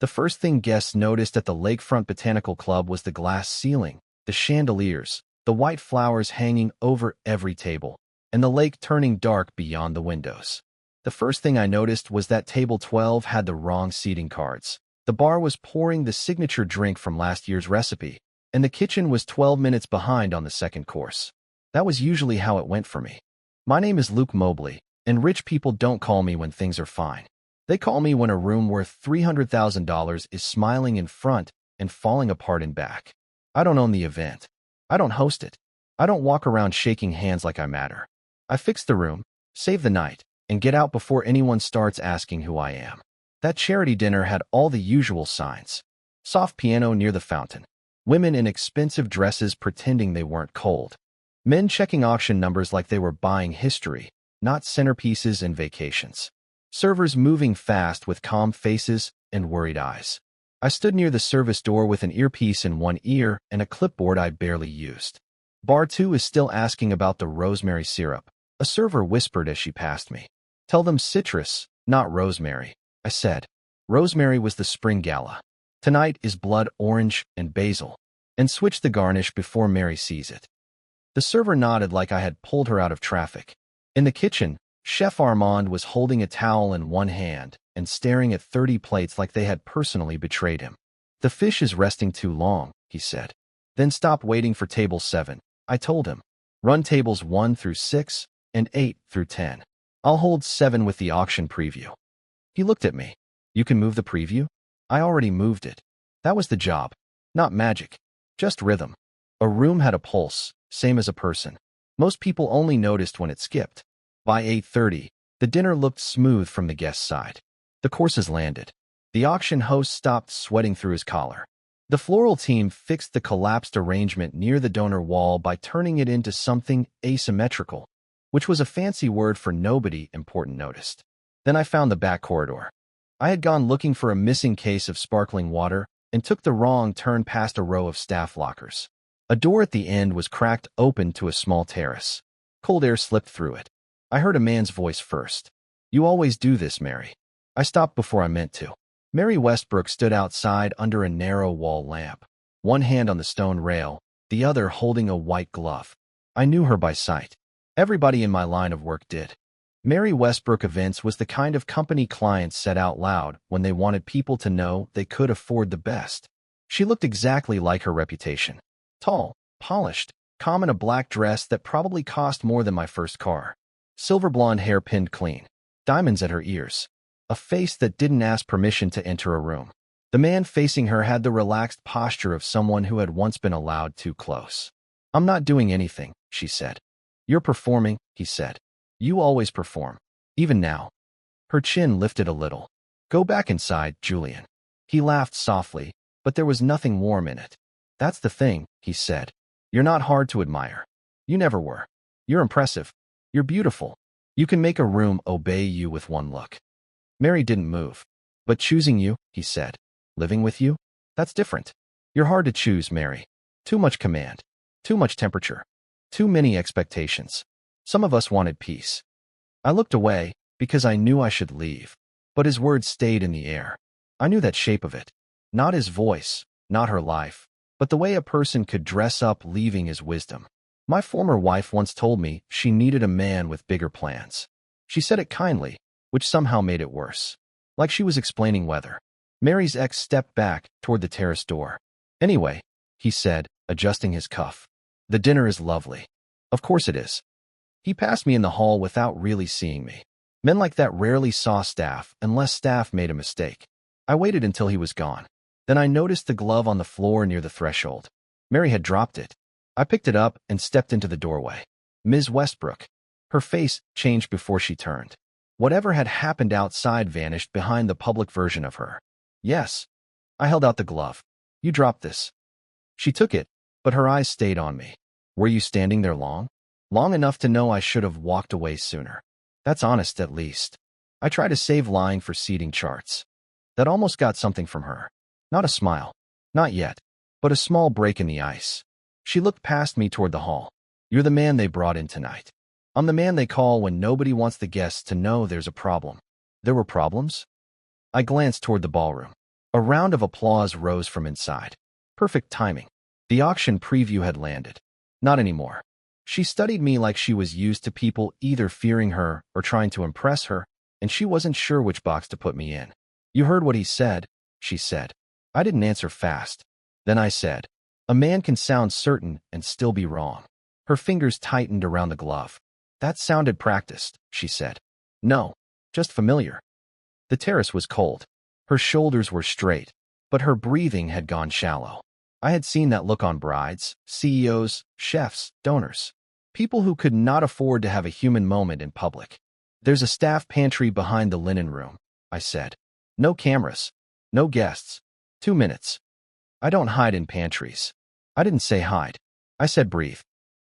The first thing guests noticed at the Lakefront Botanical Club was the glass ceiling, the chandeliers, the white flowers hanging over every table, and the lake turning dark beyond the windows. The first thing I noticed was that table 12 had the wrong seating cards. The bar was pouring the signature drink from last year's recipe, and the kitchen was 12 minutes behind on the second course. That was usually how it went for me. My name is Luke Mobley, and rich people don't call me when things are fine. They call me when a room worth $300,000 is smiling in front and falling apart in back. I don't own the event. I don't host it. I don't walk around shaking hands like I matter. I fix the room, save the night, and get out before anyone starts asking who I am. That charity dinner had all the usual signs. Soft piano near the fountain. Women in expensive dresses pretending they weren't cold. Men checking auction numbers like they were buying history, not centerpieces and vacations. Servers moving fast with calm faces and worried eyes. I stood near the service door with an earpiece in one ear and a clipboard I barely used. Bar 2 is still asking about the rosemary syrup. A server whispered as she passed me. Tell them citrus, not rosemary, I said. Rosemary was the spring gala. Tonight is blood orange and basil. And switch the garnish before Mary sees it. The server nodded like I had pulled her out of traffic. In the kitchen, Chef Armand was holding a towel in one hand and staring at 30 plates like they had personally betrayed him. The fish is resting too long, he said. Then stop waiting for table 7, I told him. Run tables 1 through 6 and 8 through 10. I'll hold 7 with the auction preview. He looked at me. You can move the preview? I already moved it. That was the job. Not magic. Just rhythm. A room had a pulse, same as a person. Most people only noticed when it skipped. By 8:30, the dinner looked smooth from the guest side. The courses landed. The auction host stopped sweating through his collar. The floral team fixed the collapsed arrangement near the donor wall by turning it into something asymmetrical, which was a fancy word for nobody important noticed. Then I found the back corridor. I had gone looking for a missing case of sparkling water and took the wrong turn past a row of staff lockers. A door at the end was cracked open to a small terrace. Cold air slipped through it. I heard a man's voice first. You always do this, Mary. I stopped before I meant to. Mary Westbrook stood outside under a narrow wall lamp, one hand on the stone rail, the other holding a white glove. I knew her by sight. Everybody in my line of work did. Mary Westbrook Events was the kind of company clients said out loud when they wanted people to know they could afford the best. She looked exactly like her reputation. Tall, polished, calm in a black dress that probably cost more than my first car. Silver blonde hair pinned clean. Diamonds at her ears. A face that didn't ask permission to enter a room. The man facing her had the relaxed posture of someone who had once been allowed too close. I'm not doing anything, she said. You're performing, he said. You always perform. Even now. Her chin lifted a little. Go back inside, Julian. He laughed softly, but there was nothing warm in it. That's the thing, he said. You're not hard to admire. You never were. You're impressive. You're beautiful. You can make a room obey you with one look. Mary didn't move. But choosing you, he said. Living with you? That's different. You're hard to choose, Mary. Too much command. Too much temperature. Too many expectations. Some of us wanted peace. I looked away because I knew I should leave. But his words stayed in the air. I knew that shape of it. Not his voice, not her life, but the way a person could dress up leaving his wisdom. My former wife once told me she needed a man with bigger plans. She said it kindly, which somehow made it worse. Like she was explaining weather. Mary's ex stepped back toward the terrace door. Anyway, he said, adjusting his cuff. The dinner is lovely. Of course it is. He passed me in the hall without really seeing me. Men like that rarely saw staff unless staff made a mistake. I waited until he was gone. Then I noticed the glove on the floor near the threshold. Mary had dropped it. I picked it up and stepped into the doorway. Ms. Westbrook. Her face changed before she turned. Whatever had happened outside vanished behind the public version of her. Yes. I held out the glove. You dropped this. She took it, but her eyes stayed on me. Were you standing there long? Long enough to know I should have walked away sooner. That's honest, at least. I try to save lying for seating charts. That almost got something from her. Not a smile. Not yet. But a small break in the ice. She looked past me toward the hall. You're the man they brought in tonight. I'm the man they call when nobody wants the guests to know there's a problem. There were problems? I glanced toward the ballroom. A round of applause rose from inside. Perfect timing. The auction preview had landed. Not anymore. She studied me like she was used to people either fearing her or trying to impress her, and she wasn't sure which box to put me in. You heard what he said, she said. I didn't answer fast. Then I said, a man can sound certain and still be wrong. Her fingers tightened around the glove. That sounded practiced, she said. No, just familiar. The terrace was cold. Her shoulders were straight, but her breathing had gone shallow. I had seen that look on brides, CEOs, chefs, donors. People who could not afford to have a human moment in public. There's a staff pantry behind the linen room, I said. No cameras. No guests. 2 minutes. I don't hide in pantries. I didn't say hide. I said breathe.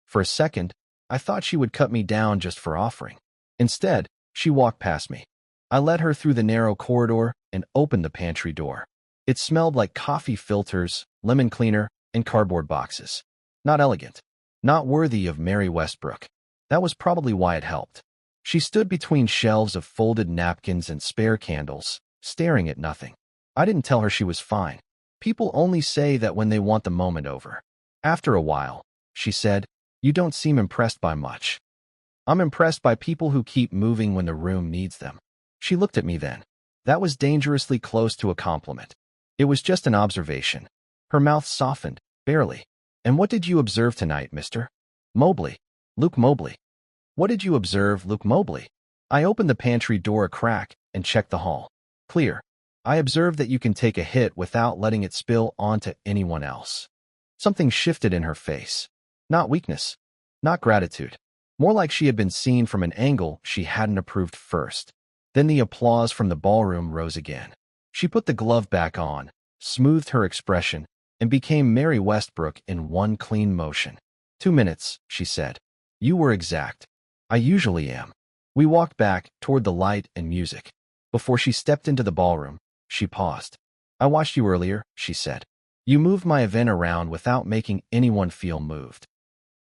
For a second, I thought she would cut me down just for offering. Instead, she walked past me. I led her through the narrow corridor and opened the pantry door. It smelled like coffee filters, lemon cleaner, and cardboard boxes. Not elegant. Not worthy of Mary Westbrook. That was probably why it helped. She stood between shelves of folded napkins and spare candles, staring at nothing. I didn't tell her she was fine. People only say that when they want the moment over. After a while, she said, you don't seem impressed by much. I'm impressed by people who keep moving when the room needs them. She looked at me then. That was dangerously close to a compliment. It was just an observation. Her mouth softened, barely. And what did you observe tonight, Mr. Mobley? Luke Mobley. What did you observe, Luke Mobley? I opened the pantry door a crack and checked the hall. Clear. I observed that you can take a hit without letting it spill onto anyone else. Something shifted in her face. Not weakness. Not gratitude. More like she had been seen from an angle she hadn't approved first. Then the applause from the ballroom rose again. She put the glove back on, smoothed her expression, and became Mary Westbrook in one clean motion. 2 minutes, she said. You were exact. I usually am. We walked back toward the light and music. Before she stepped into the ballroom, she paused. I watched you earlier, she said. You moved my event around without making anyone feel moved.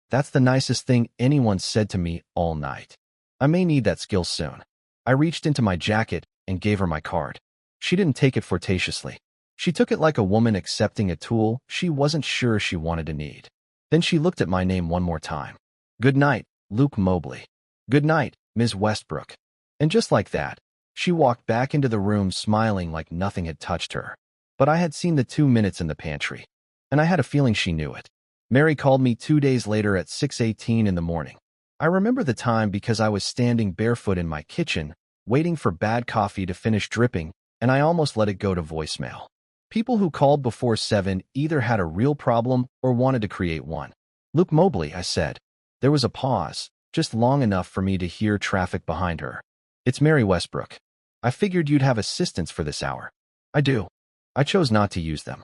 That's the nicest thing anyone said to me all night. I may need that skill soon. I reached into my jacket and gave her my card. She didn't take it flirtatiously. She took it like a woman accepting a tool she wasn't sure she wanted to need. Then she looked at my name one more time. Good night, Luke Mobley. Good night, Ms. Westbrook. And just like that, she walked back into the room smiling like nothing had touched her. But I had seen the 2 minutes in the pantry, and I had a feeling she knew it. Mary called me 2 days later at 6:18 in the morning. I remember the time because I was standing barefoot in my kitchen, waiting for bad coffee to finish dripping, and I almost let it go to voicemail. People who called before 7 either had a real problem or wanted to create one. Luke Mobley, I said. There was a pause, just long enough for me to hear traffic behind her. It's Mary Westbrook. I figured you'd have assistants for this hour. I do. I chose not to use them.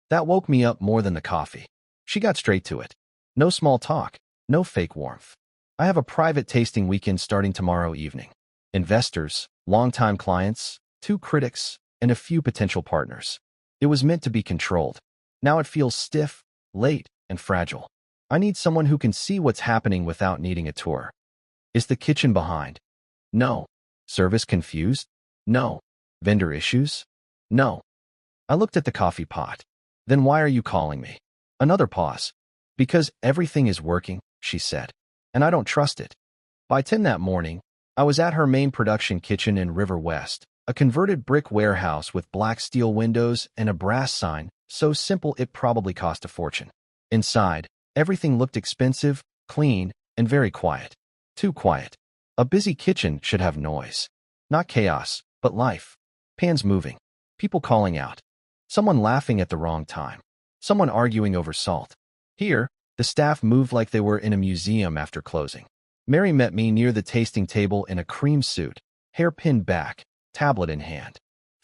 That woke me up more than the coffee. She got straight to it. No small talk, no fake warmth. I have a private tasting weekend starting tomorrow evening. Investors, longtime clients, 2 critics, and a few potential partners. It was meant to be controlled. Now it feels stiff, late, and fragile. I need someone who can see what's happening without needing a tour. Is the kitchen behind? No. Service confused? No. Vendor issues? No. I looked at the coffee pot. Then why are you calling me? Another pause. Because everything is working, she said. And I don't trust it. By 10 that morning, I was at her main production kitchen in River West, a converted brick warehouse with black steel windows and a brass sign, so simple it probably cost a fortune. Inside, everything looked expensive, clean, and very quiet. Too quiet. A busy kitchen should have noise. Not chaos, but life. Pans moving. People calling out. Someone laughing at the wrong time. Someone arguing over salt. Here, the staff moved like they were in a museum after closing. Mary met me near the tasting table in a cream suit, hair pinned back, tablet in hand.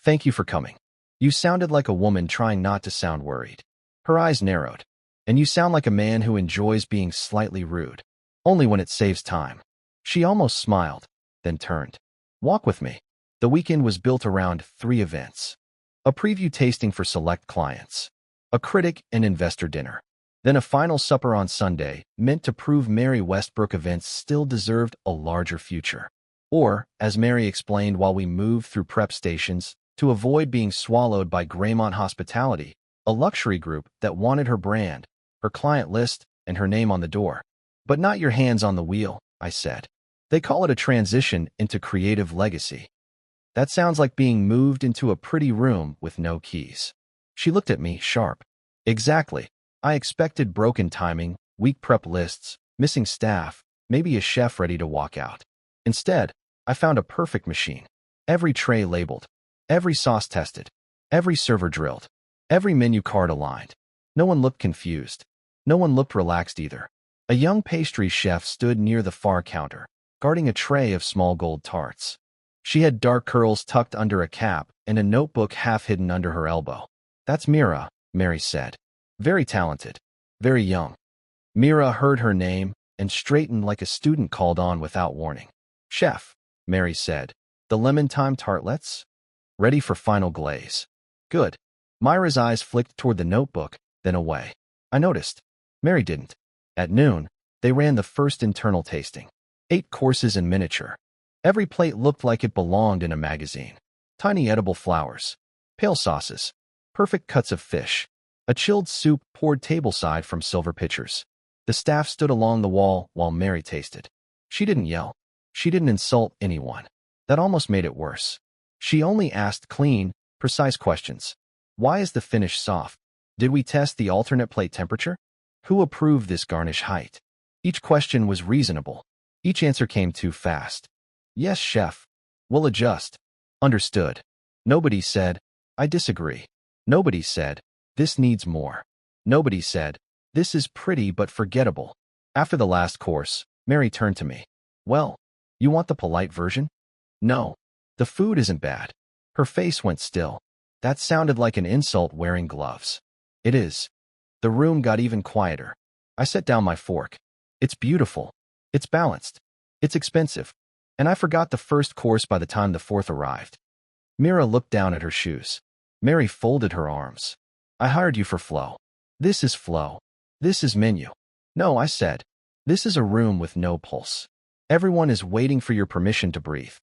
Thank you for coming. You sounded like a woman trying not to sound worried. Her eyes narrowed. And you sound like a man who enjoys being slightly rude. Only when it saves time. She almost smiled, then turned. Walk with me. The weekend was built around 3 events. A preview tasting for select clients. A critic and investor dinner. Then a final supper on Sunday, meant to prove Mary Westbrook events still deserved a larger future. Or, as Mary explained while we moved through prep stations, to avoid being swallowed by Graymont Hospitality, a luxury group that wanted her brand, her client list, and her name on the door. But not your hands on the wheel, I said. They call it a transition into creative legacy. That sounds like being moved into a pretty room with no keys. She looked at me, sharp. Exactly. I expected broken timing, weak prep lists, missing staff, maybe a chef ready to walk out. Instead, I found a perfect machine. Every tray labeled, every sauce tested, every server drilled, every menu card aligned. No one looked confused. No one looked relaxed either. A young pastry chef stood near the far counter, guarding a tray of small gold tarts. She had dark curls tucked under a cap and a notebook half hidden under her elbow. That's Mira, Mary said. Very talented. Very young. Mira heard her name and straightened like a student called on without warning. Chef, Mary said. The lemon thyme tartlets? Ready for final glaze. Good. Myra's eyes flicked toward the notebook, then away. I noticed. Mary didn't. At noon, they ran the first internal tasting. 8 courses in miniature. Every plate looked like it belonged in a magazine. Tiny edible flowers. Pale sauces. Perfect cuts of fish. A chilled soup poured tableside from silver pitchers. The staff stood along the wall while Mary tasted. She didn't yell. She didn't insult anyone. That almost made it worse. She only asked clean, precise questions. Why is the finish soft? Did we test the alternate plate temperature? Who approved this garnish height? Each question was reasonable. Each answer came too fast. Yes, chef. We'll adjust. Understood. Nobody said, I disagree. Nobody said, this needs more. Nobody said, this is pretty but forgettable. After the last course, Mary turned to me. Well, you want the polite version? No. The food isn't bad. Her face went still. That sounded like an insult wearing gloves. It is. The room got even quieter. I set down my fork. It's beautiful. It's balanced. It's expensive. And I forgot the first course by the time the fourth arrived. Mira looked down at her shoes. Mary folded her arms. I hired you for flow. This is flow. This is menu. No, I said. This is a room with no pulse. Everyone is waiting for your permission to breathe.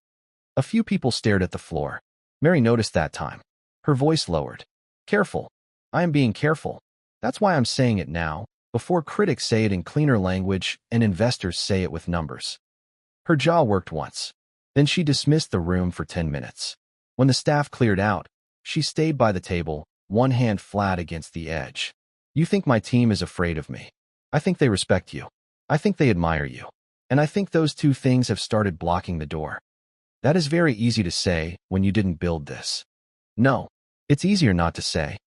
A few people stared at the floor. Mary noticed that time. Her voice lowered. Careful. I am being careful. That's why I'm saying it now, before critics say it in cleaner language and investors say it with numbers. Her jaw worked once. Then she dismissed the room for 10 minutes. When the staff cleared out, she stayed by the table, one hand flat against the edge. You think my team is afraid of me. I think they respect you. I think they admire you. And I think those two things have started blocking the door. That is very easy to say when you didn't build this. No, it's easier not to say.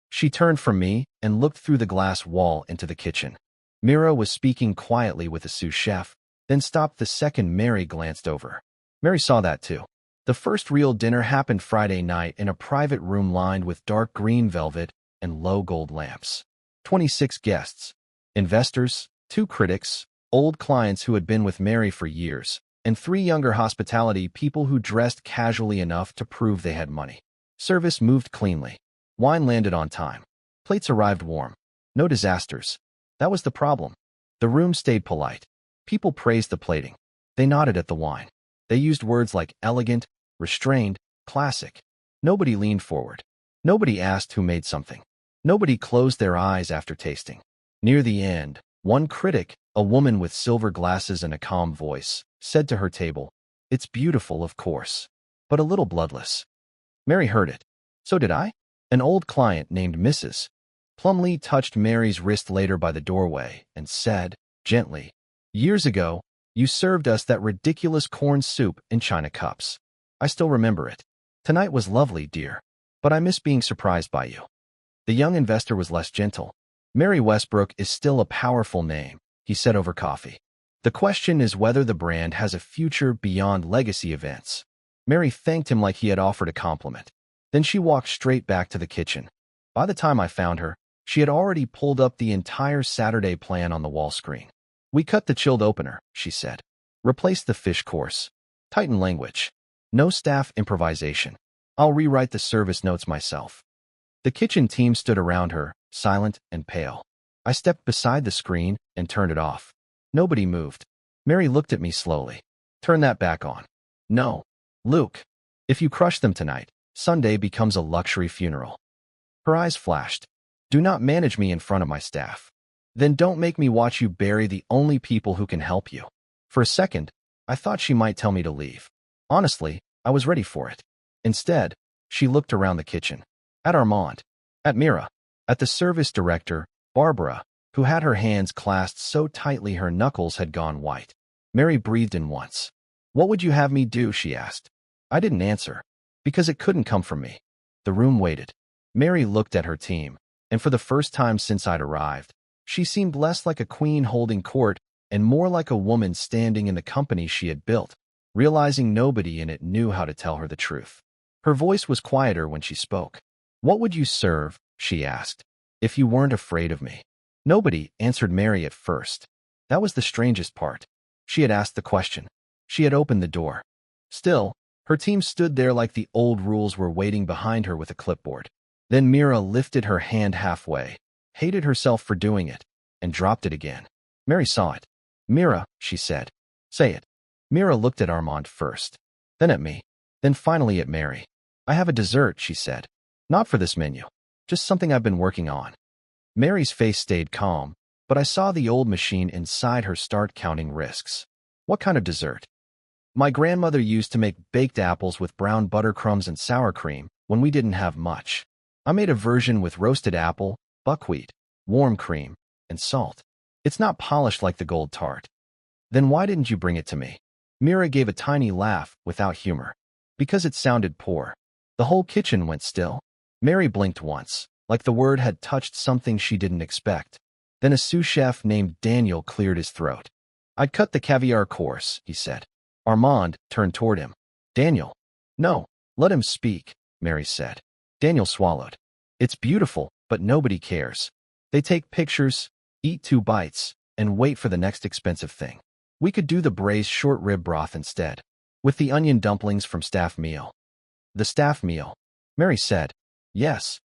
She turned from me and looked through the glass wall into the kitchen. Mira was speaking quietly with the sous chef, then stopped the second Mary glanced over. Mary saw that too. The first real dinner happened Friday night in a private room lined with dark green velvet and low gold lamps. 26 guests. Investors, 2 critics, old clients who had been with Mary for years, and 3 younger hospitality people who dressed casually enough to prove they had money. Service moved cleanly. Wine landed on time. Plates arrived warm. No disasters. That was the problem. The room stayed polite. People praised the plating. They nodded at the wine. They used words like elegant, restrained, classic. Nobody leaned forward. Nobody asked who made something. Nobody closed their eyes after tasting. Near the end, one critic, a woman with silver glasses and a calm voice, said to her table, "It's beautiful, of course, but a little bloodless." Mary heard it. So did I. An old client named Mrs. Plumley touched Mary's wrist later by the doorway and said, gently, "Years ago, you served us that ridiculous corn soup in china cups. I still remember it. Tonight was lovely, dear, but I miss being surprised by you." The young investor was less gentle. "Mary Westbrook is still a powerful name," he said over coffee. "The question is whether the brand has a future beyond legacy events." Mary thanked him like he had offered a compliment. Then she walked straight back to the kitchen. By the time I found her, she had already pulled up the entire Saturday plan on the wall screen. "We cut the chilled opener," she said. "Replace the fish course. Tighten language. No staff improvisation. I'll rewrite the service notes myself." The kitchen team stood around her, silent and pale. I stepped beside the screen and turned it off. Nobody moved. Mary looked at me slowly. "Turn that back on." "No. Luke, if you crush them tonight, Sunday becomes a luxury funeral. Her eyes flashed. Do not manage me in front of my staff. Then don't make me watch you bury the only people who can help you. For a second, I thought she might tell me to leave. Honestly, I was ready for it. Instead, she looked around the kitchen. At Armand. At Mira. At the service director, Barbara, who had her hands clasped so tightly her knuckles had gone white. Mary breathed in once. What would you have me do? She asked. I didn't answer, because it couldn't come from me. The room waited. Mary looked at her team, and for the first time since I'd arrived, she seemed less like a queen holding court and more like a woman standing in the company she had built, realizing nobody in it knew how to tell her the truth. Her voice was quieter when she spoke. What would you serve, she asked, if you weren't afraid of me? Nobody, answered Mary at first. That was the strangest part. She had asked the question. She had opened the door. Still, her team stood there like the old rules were waiting behind her with a clipboard. Then Mira lifted her hand halfway, hated herself for doing it, and dropped it again. Mary saw it. Mira, she said. Say it. Mira looked at Armand first, then at me, then finally at Mary. I have a dessert, she said. Not for this menu. Just something I've been working on. Mary's face stayed calm, but I saw the old machine inside her start counting risks. What kind of dessert? My grandmother used to make baked apples with brown butter crumbs and sour cream when we didn't have much. I made a version with roasted apple, buckwheat, warm cream, and salt. It's not polished like the gold tart. Then why didn't you bring it to me? Mira gave a tiny laugh without humor. Because it sounded poor. The whole kitchen went still. Mary blinked once, like the word had touched something she didn't expect. Then a sous chef named Daniel cleared his throat. I'd cut the caviar course, he said. Armand turned toward him. Daniel. No, let him speak, Mary said. Daniel swallowed. It's beautiful, but nobody cares. They take pictures, eat 2 bites, and wait for the next expensive thing. We could do the braised short rib broth instead, with the onion dumplings from staff meal. The staff meal, Mary said. Yes.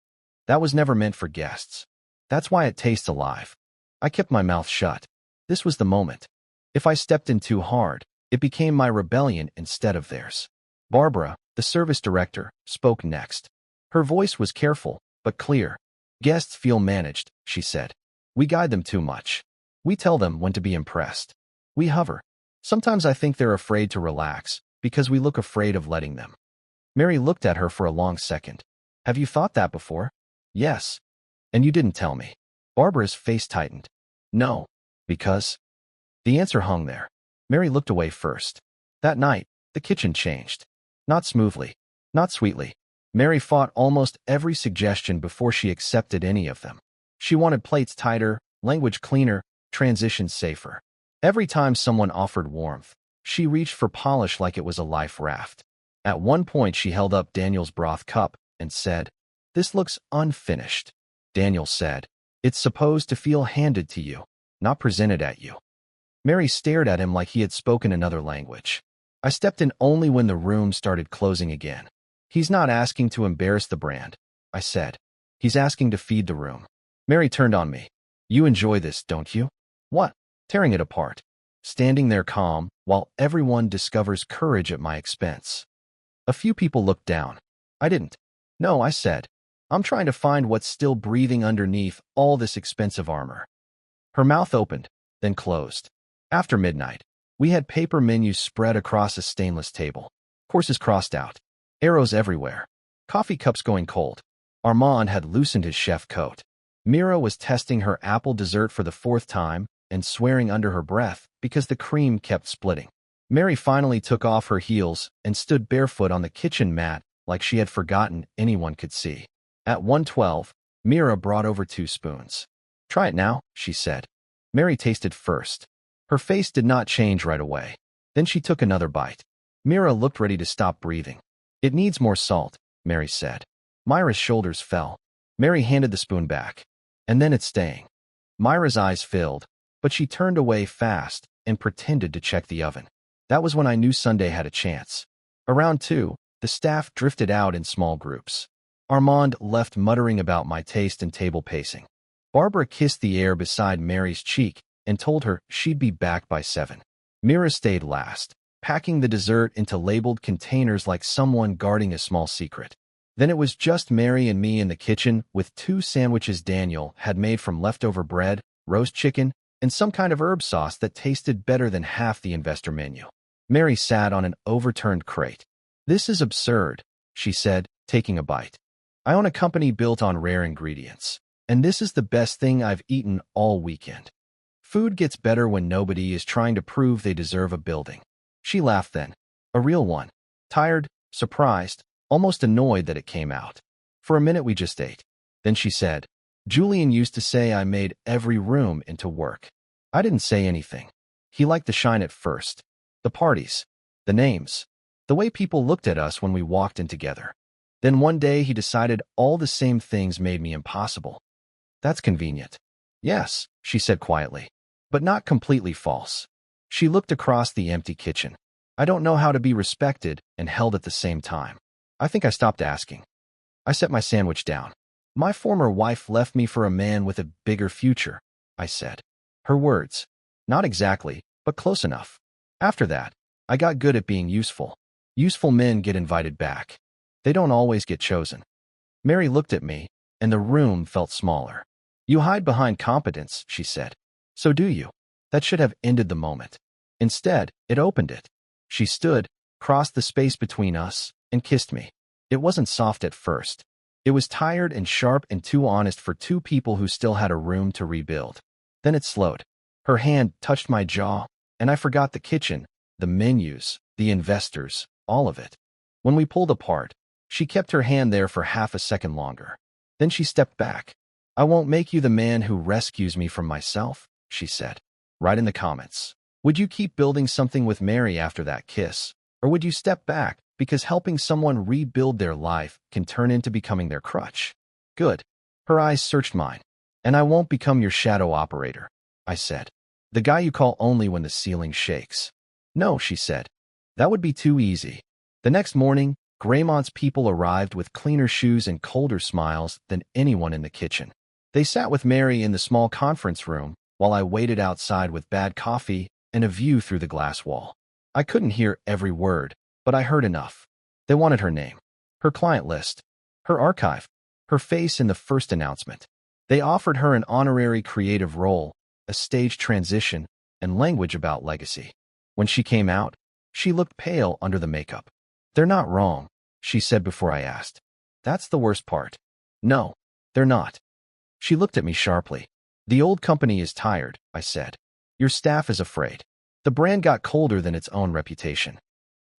That was never meant for guests. That's why it tastes alive. I kept my mouth shut. This was the moment. If I stepped in too hard, it became my rebellion instead of theirs. Barbara, the service director, spoke next. Her voice was careful, but clear. Guests feel managed, she said. We guide them too much. We tell them when to be impressed. We hover. Sometimes I think they're afraid to relax, because we look afraid of letting them. Mary looked at her for a long second. Have you thought that before? Yes. And you didn't tell me. Barbara's face tightened. No. Because? The answer hung there. Mary looked away first. That night, the kitchen changed. Not smoothly. Not sweetly. Mary fought almost every suggestion before she accepted any of them. She wanted plates tighter, language cleaner, transitions safer. Every time someone offered warmth, she reached for polish like it was a life raft. At one point she held up Daniel's broth cup and said, "This looks unfinished." Daniel said, "It's supposed to feel handed to you, not presented at you." Mary stared at him like he had spoken another language. I stepped in only when the room started closing again. He's not asking to embarrass the brand, I said. He's asking to feed the room. Mary turned on me. You enjoy this, don't you? What? Tearing it apart. Standing there calm, while everyone discovers courage at my expense. A few people looked down. I didn't. No, I said. I'm trying to find what's still breathing underneath all this expensive armor. Her mouth opened, then closed. After midnight, we had paper menus spread across a stainless table. Courses crossed out. Arrows everywhere. Coffee cups going cold. Armand had loosened his chef coat. Mira was testing her apple dessert for the 4th time and swearing under her breath because the cream kept splitting. Mary finally took off her heels and stood barefoot on the kitchen mat like she had forgotten anyone could see. At 1:12, Mira brought over 2 spoons. Try it now, she said. Mary tasted first. Her face did not change right away. Then she took another bite. Mira looked ready to stop breathing. It needs more salt, Mary said. Myra's shoulders fell. Mary handed the spoon back. And then it's staying. Myra's eyes filled, but she turned away fast and pretended to check the oven. That was when I knew Sunday had a chance. Around 2, the staff drifted out in small groups. Armand left muttering about my taste and table pacing. Barbara kissed the air beside Mary's cheek and told her she'd be back by 7. Mira stayed last, packing the dessert into labeled containers like someone guarding a small secret. Then it was just Mary and me in the kitchen with 2 sandwiches Daniel had made from leftover bread, roast chicken, and some kind of herb sauce that tasted better than half the investor menu. Mary sat on an overturned crate. "This is absurd," she said, taking a bite. "I own a company built on rare ingredients, and this is the best thing I've eaten all weekend. Food gets better when nobody is trying to prove they deserve a building." She laughed then, a real one, tired, surprised, almost annoyed that it came out. For a minute we just ate. Then she said, "Julian used to say I made every room into work." I didn't say anything. He liked the shine at first. The parties, the names, the way people looked at us when we walked in together. Then one day he decided all the same things made me impossible. "That's convenient." "Yes," she said quietly, but not completely false. She looked across the empty kitchen. "I don't know how to be respected and held at the same time." I think I stopped asking. I set my sandwich down. "My former wife left me for a man with a bigger future," I said. Her words. Not exactly, but close enough. After that, I got good at being useful. Useful men get invited back. They don't always get chosen. Mary looked at me, and the room felt smaller. "You hide behind competence," she said. "So do you." That should have ended the moment. Instead, it opened it. She stood, crossed the space between us, and kissed me. It wasn't soft at first. It was tired and sharp and too honest for 2 people who still had a room to rebuild. Then it slowed. Her hand touched my jaw, and I forgot the kitchen, the menus, the investors, all of it. When we pulled apart, she kept her hand there for half a second longer. Then she stepped back. "I won't make you the man who rescues me from myself," she said. Write in the comments. Would you keep building something with Mary after that kiss? Or would you step back because helping someone rebuild their life can turn into becoming their crutch? Good. Her eyes searched mine. "And I won't become your shadow operator," I said. "The guy you call only when the ceiling shakes." "No," she said. "That would be too easy." The next morning, Graymont's people arrived with cleaner shoes and colder smiles than anyone in the kitchen. They sat with Mary in the small conference room while I waited outside with bad coffee and a view through the glass wall. I couldn't hear every word, but I heard enough. They wanted her name, her client list, her archive, her face in the first announcement. They offered her an honorary creative role, a stage transition, and language about legacy. When she came out, she looked pale under the makeup. "They're not wrong," she said before I asked. "That's the worst part." "No, they're not." She looked at me sharply. "The old company is tired," I said. "Your staff is afraid. The brand got colder than its own reputation."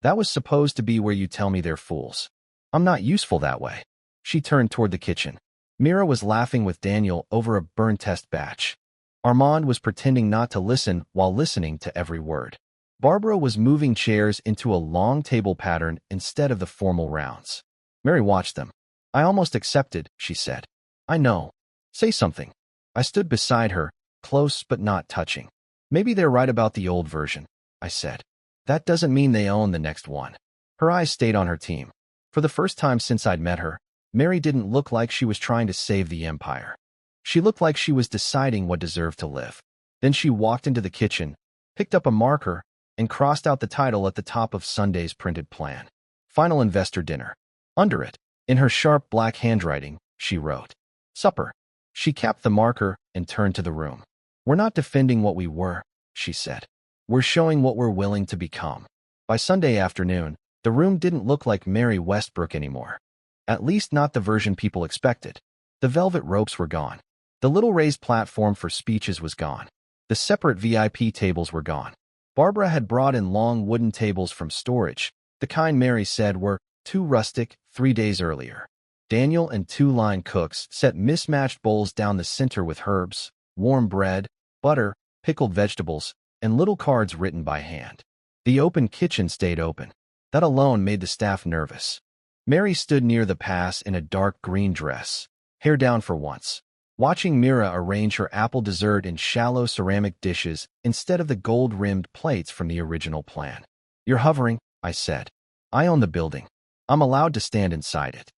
"That was supposed to be where you tell me they're fools. I'm not useful that way." She turned toward the kitchen. Mira was laughing with Daniel over a burn test batch. Armand was pretending not to listen while listening to every word. Barbara was moving chairs into a long table pattern instead of the formal rounds. Mary watched them. "I almost accepted," she said. "I know. Say something." I stood beside her, close but not touching. "Maybe they're right about the old version," I said. "That doesn't mean they own the next one." Her eyes stayed on her team. For the first time since I'd met her, Mary didn't look like she was trying to save the empire. She looked like she was deciding what deserved to live. Then she walked into the kitchen, picked up a marker, and crossed out the title at the top of Sunday's printed plan. "Final Investor Dinner." Under it, in her sharp black handwriting, she wrote, "Supper." She capped the marker and turned to the room. "We're not defending what we were," she said. "We're showing what we're willing to become." By Sunday afternoon, the room didn't look like Mary Westbrook anymore. At least not the version people expected. The velvet ropes were gone. The little raised platform for speeches was gone. The separate VIP tables were gone. Barbara had brought in long wooden tables from storage, the kind Mary said were too rustic 3 days earlier. Daniel and 2 line cooks set mismatched bowls down the center with herbs, warm bread, butter, pickled vegetables, and little cards written by hand. The open kitchen stayed open. That alone made the staff nervous. Mary stood near the pass in a dark green dress, hair down for once, watching Mira arrange her apple dessert in shallow ceramic dishes instead of the gold-rimmed plates from the original plan. "You're hovering," I said. "I own the building. I'm allowed to stand inside it."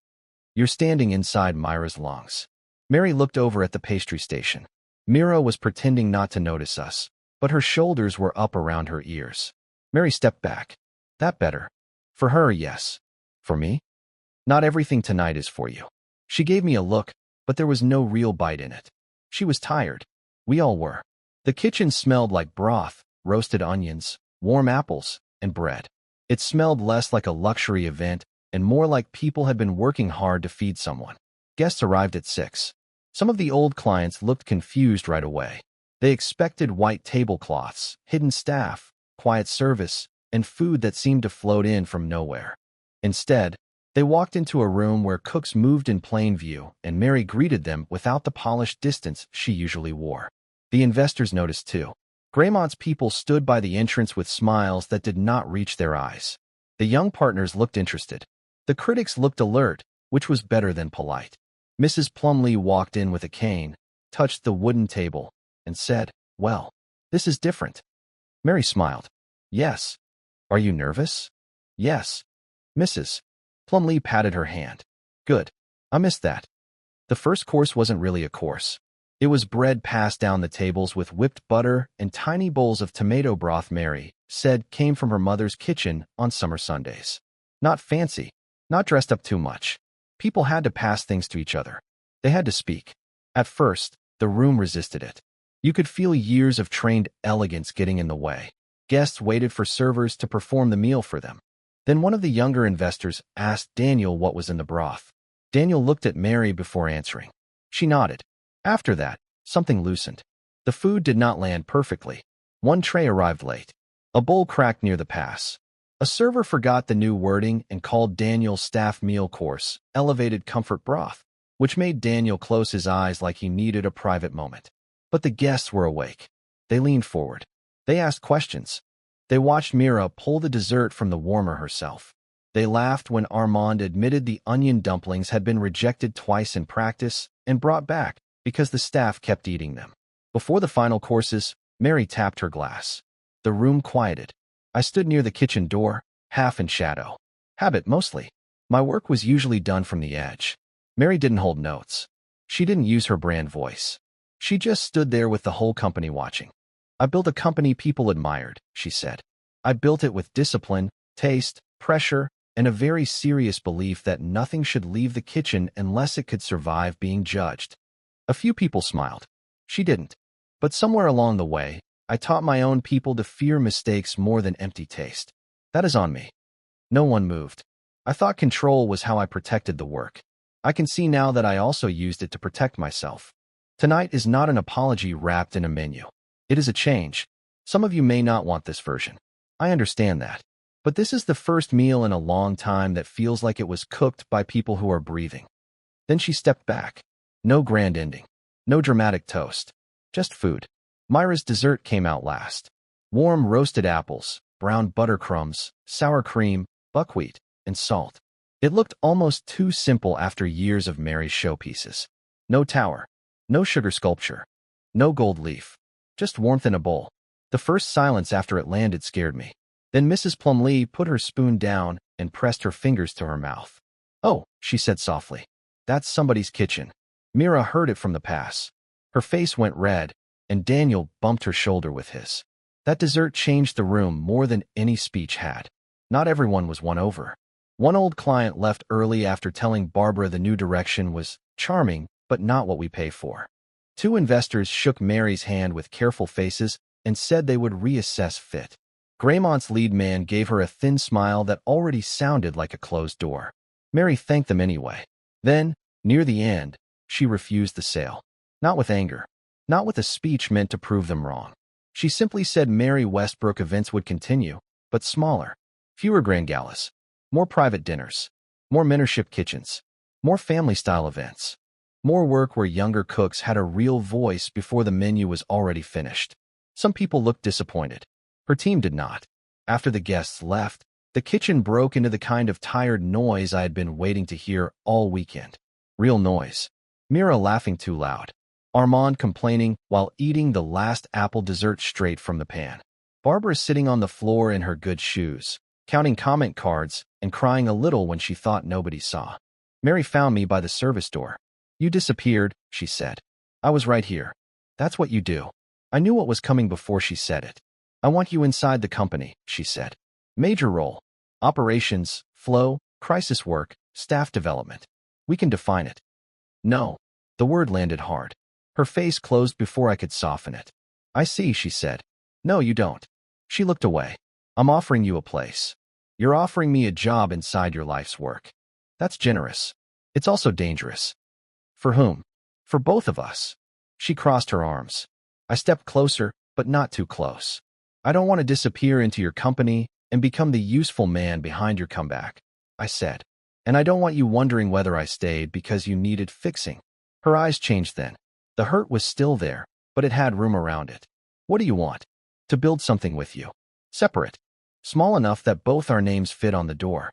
"You're standing inside Myra's lungs." Mary looked over at the pastry station. Mira was pretending not to notice us, but her shoulders were up around her ears. Mary stepped back. "That better?" "For her, yes. For me?" Not everything tonight is for you. She gave me a look, but there was no real bite in it. She was tired. We all were. The kitchen smelled like broth, roasted onions, warm apples, and bread. It smelled less like a luxury event and more like people had been working hard to feed someone. Guests arrived at 6. Some of the old clients looked confused right away. They expected white tablecloths, hidden staff, quiet service, and food that seemed to float in from nowhere. Instead, they walked into a room where cooks moved in plain view, and Mary greeted them without the polished distance she usually wore. The investors noticed too. Graymont's people stood by the entrance with smiles that did not reach their eyes. The young partners looked interested. The critics looked alert, which was better than polite. Mrs. Plumlee walked in with a cane, touched the wooden table, and said, "Well, this is different." Mary smiled. "Yes." "Are you nervous?" "Yes." Mrs. Plumlee patted her hand. "Good. I missed that." The first course wasn't really a course. It was bread passed down the tables with whipped butter and tiny bowls of tomato broth Mary said came from her mother's kitchen on summer Sundays. Not fancy, not dressed up too much. People had to pass things to each other. They had to speak. At first, the room resisted it. You could feel years of trained elegance getting in the way. Guests waited for servers to perform the meal for them. Then one of the younger investors asked Daniel what was in the broth. Daniel looked at Mary before answering. She nodded. After that, something loosened. The food did not land perfectly. One tray arrived late. A bowl cracked near the pass. A server forgot the new wording and called Daniel's staff meal course elevated comfort broth, which made Daniel close his eyes like he needed a private moment. But the guests were awake. They leaned forward. They asked questions. They watched Mira pull the dessert from the warmer herself. They laughed when Armand admitted the onion dumplings had been rejected twice in practice and brought back because the staff kept eating them. Before the final courses, Mary tapped her glass. The room quieted. I stood near the kitchen door, half in shadow. Habit, mostly. My work was usually done from the edge. Mary didn't hold notes. She didn't use her brand voice. She just stood there with the whole company watching. I built a company people admired, she said. I built it with discipline, taste, pressure, and a very serious belief that nothing should leave the kitchen unless it could survive being judged. A few people smiled. She didn't. But somewhere along the way, I taught my own people to fear mistakes more than empty taste. That is on me. No one moved. I thought control was how I protected the work. I can see now that I also used it to protect myself. Tonight is not an apology wrapped in a menu. It is a change. Some of you may not want this version. I understand that. But this is the first meal in a long time that feels like it was cooked by people who are breathing. Then she stepped back. No grand ending. No dramatic toast. Just food. Myra's dessert came out last. Warm roasted apples, brown butter crumbs, sour cream, buckwheat, and salt. It looked almost too simple after years of Mary's showpieces. No tower. No sugar sculpture. No gold leaf. Just warmth in a bowl. The first silence after it landed scared me. Then Mrs. Plumlee put her spoon down and pressed her fingers to her mouth. "Oh," she said softly. "That's somebody's kitchen." Mira heard it from the pass. Her face went red, and Daniel bumped her shoulder with his. That dessert changed the room more than any speech had. Not everyone was won over. One old client left early after telling Barbara the new direction was charming, but not what we pay for. 2 investors shook Mary's hand with careful faces and said they would reassess fit. Graymont's lead man gave her a thin smile that already sounded like a closed door. Mary thanked them anyway. Then, near the end, she refused the sale. Not with anger. Not with a speech meant to prove them wrong. She simply said Mary Westbrook events would continue, but smaller. Fewer grand galas. More private dinners. More mentorship kitchens. More family-style events. More work where younger cooks had a real voice before the menu was already finished. Some people looked disappointed. Her team did not. After the guests left, the kitchen broke into the kind of tired noise I had been waiting to hear all weekend. Real noise. Mira laughing too loud. Armand complaining while eating the last apple dessert straight from the pan. Barbara sitting on the floor in her good shoes, counting comment cards and crying a little when she thought nobody saw. Mary found me by the service door. "You disappeared," she said. "I was right here. That's what you do." I knew what was coming before she said it. "I want you inside the company," she said. "Major role. Operations, flow, crisis work, Staff development. We can define it. No. The word landed hard. Her face closed before I could soften it. I see, she said. No, you don't. She looked away. I'm offering you a place. You're offering me a job inside your life's work. That's generous. It's also dangerous. For whom? For both of us. She crossed her arms. I stepped closer, but not too close. I don't want to disappear into your company and become the useful man behind your comeback, I said. And I don't want you wondering whether I stayed because you needed fixing. Her eyes changed then. The hurt was still there, but it had room around it. What do you want? To build something with you. Separate. Small enough that both our names fit on the door.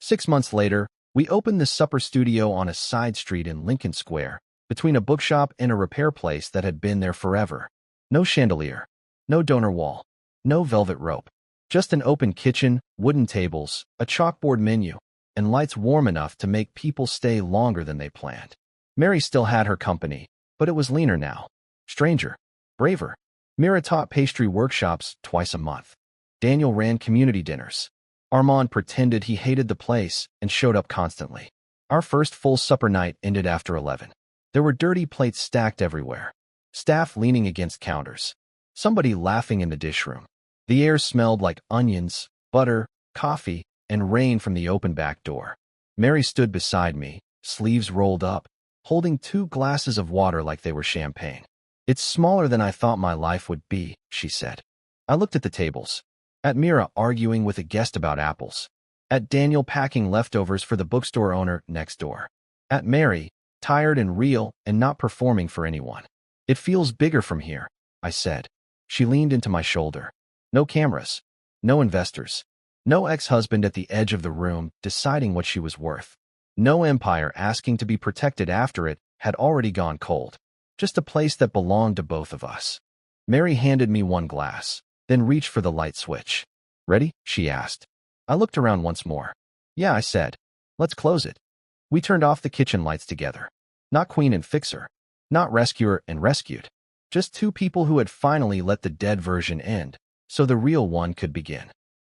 6 months later, we opened the supper studio on a side street in Lincoln Square, between a bookshop and a repair place that had been there forever. No chandelier. No donor wall. No velvet rope. Just an open kitchen, wooden tables, a chalkboard menu, and lights warm enough to make people stay longer than they planned. Mary still had her company, but it was leaner now. Stranger. Braver. Mira taught pastry workshops twice a month. Daniel ran community dinners. Armand pretended he hated the place and showed up constantly. Our first full supper night ended after 11. There were dirty plates stacked everywhere. Staff leaning against counters. Somebody laughing in the dish room. The air smelled like onions, butter, coffee, and rain from the open back door. Mary stood beside me, sleeves rolled up, holding 2 glasses of water like they were champagne. It's smaller than I thought my life would be, she said. I looked at the tables. At Mira arguing with a guest about apples. At Daniel packing leftovers for the bookstore owner next door. At Mary, tired and real and not performing for anyone. It feels bigger from here, I said. She leaned into my shoulder. No cameras. No investors. No ex-husband at the edge of the room deciding what she was worth. No empire asking to be protected after it had already gone cold. Just a place that belonged to both of us. Mary handed me 1 glass, then reached for the light switch. Ready? She asked. I looked around once more. Yeah, I said. Let's close it. We turned off the kitchen lights together. Not queen and fixer. Not rescuer and rescued. Just 2 people who had finally let the dead version end, so the real one could begin.